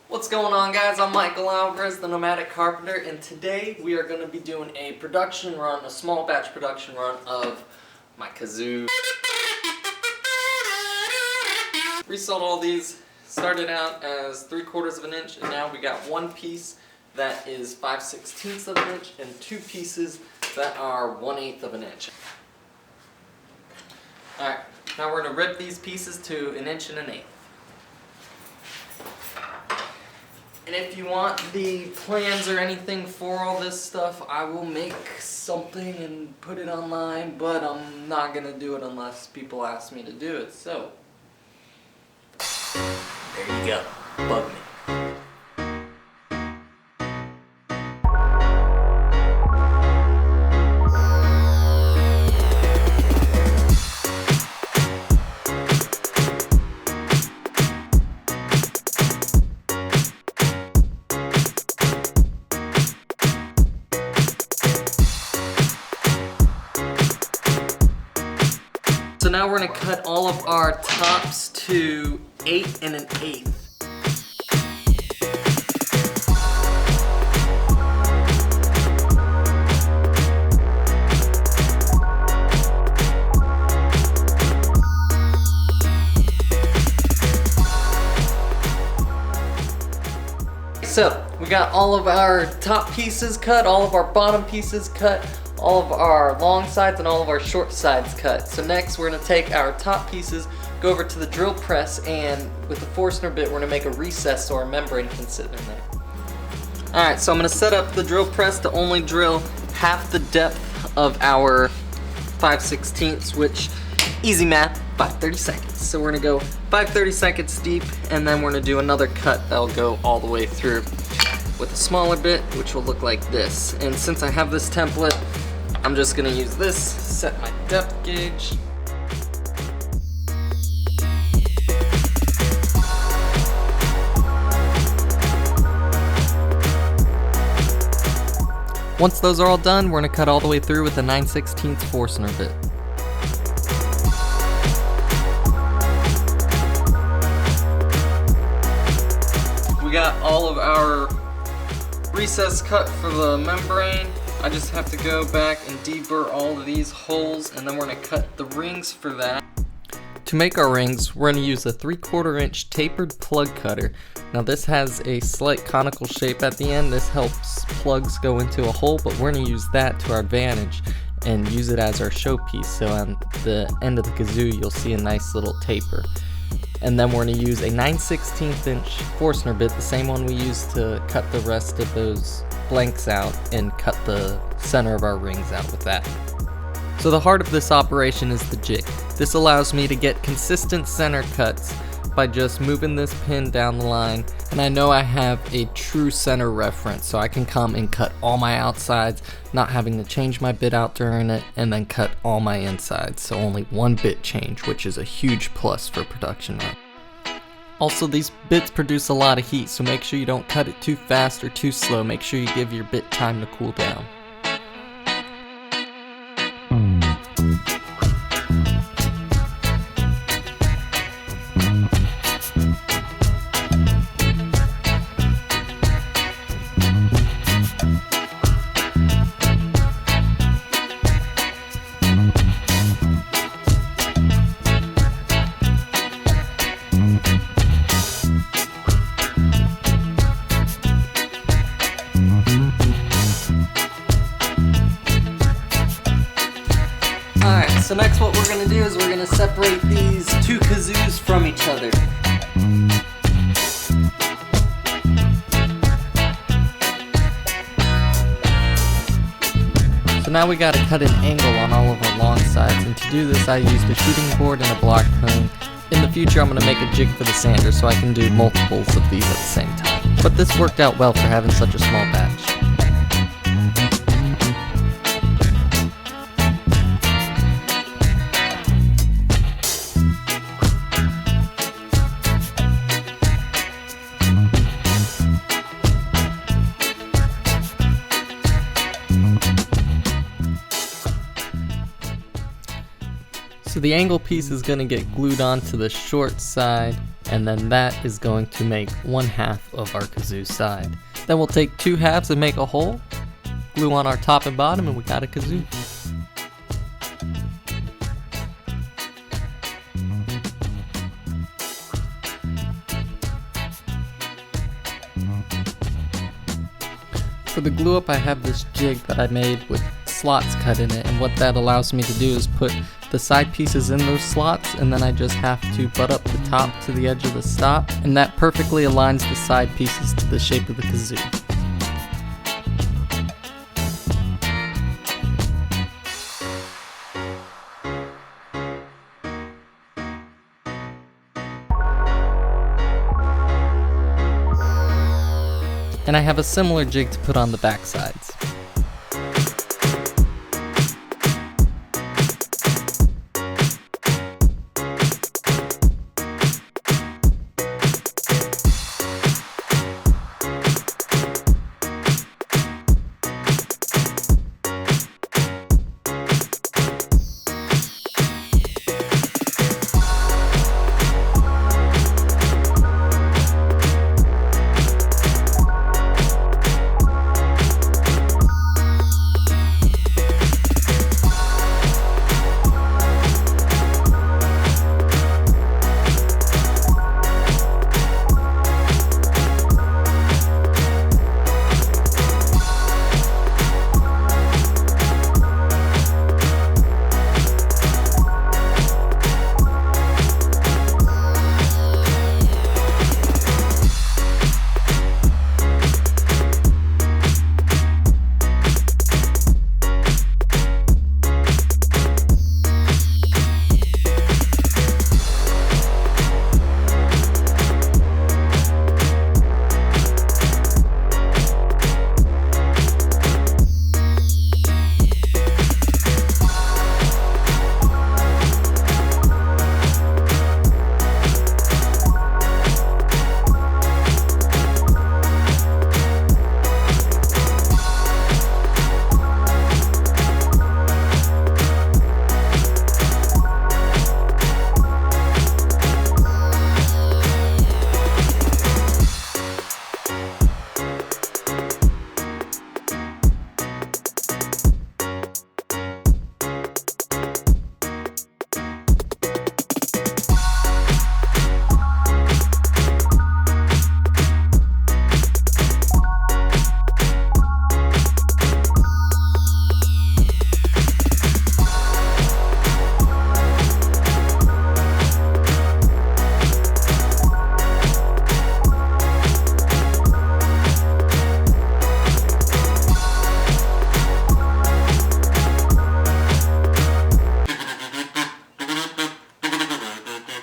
What's going on, guys? I'm Michael Alvarez, the Nomadic Carpenter, and today we are going to be doing a production run, a small batch production run of my kazoo. Resold all these, started out as 3/4 of an inch, and now we got one piece that is 5/16 of an inch and two pieces that are 1/8 of an inch. Alright, now we're going to rip these pieces to 1 1/8 inches. And if you want the plans or anything for all this stuff, I will make something and put it online, but I'm not going to do it unless people ask me to do it. So, there you go. Bug me. So now we're going to cut all of our tops to 8 1/8. So we got all of our top pieces cut, all of our bottom pieces cut, all of our long sides and all of our short sides cut. So next we're going to take our top pieces, go over to the drill press, and with the Forstner bit we're going to make a recess so our membrane can sit in there. Alright, so I'm going to set up the drill press to only drill half the depth of our 5/16, which, easy math, 5/30 seconds. So we're going to go 5/30 seconds deep, and then we're going to do another cut that'll go all the way through with a smaller bit, which will look like this. And since I have this template, I'm just gonna use this, set my depth gauge. Once those are all done, we're gonna cut all the way through with a 9/16 Forstner bit. We got all of our recess cut for the membrane. I just have to go back and deburr all of these holes, and then we're going to cut the rings for that. To make our rings, we're going to use a 3/4 inch tapered plug cutter. Now this has a slight conical shape at the end. This helps plugs go into a hole, but we're going to use that to our advantage and use it as our showpiece. So on the end of the kazoo, you'll see a nice little taper. And then we're going to use a 9/16 inch Forstner bit, the same one we used to cut the rest of those blanks out, and cut the center of our rings out with that. So the heart of this operation is the jig. This allows me to get consistent center cuts by just moving this pin down the line, and I know I have a true center reference, so I can come and cut all my outsides, not having to change my bit out during it, and then cut all my insides, so only one bit change, which is a huge plus for production run. Also, these bits produce a lot of heat, so make sure you don't cut it too fast or too slow. Make sure you give your bit time to cool down. Alright, so next what we're going to do is we're going to separate these two kazoos from each other. So now we got to cut an angle on all of our long sides, and to do this I used a shooting board and a block cone. In the future I'm going to make a jig for the sander so I can do multiples of these at the same time. But this worked out well for having such a small batch. So the angle piece is going to get glued onto the short side and then that is going to make 1/2 of our kazoo side. Then we'll take 2 halves and make a hole, glue on our top and bottom, and we got a kazoo. For the glue up, I have this jig that I made with slots cut in it, and what that allows me to do is put the side pieces in those slots, and then I just have to butt up the top to the edge of the stop, and that perfectly aligns the side pieces to the shape of the kazoo. And I have a similar jig to put on the back sides.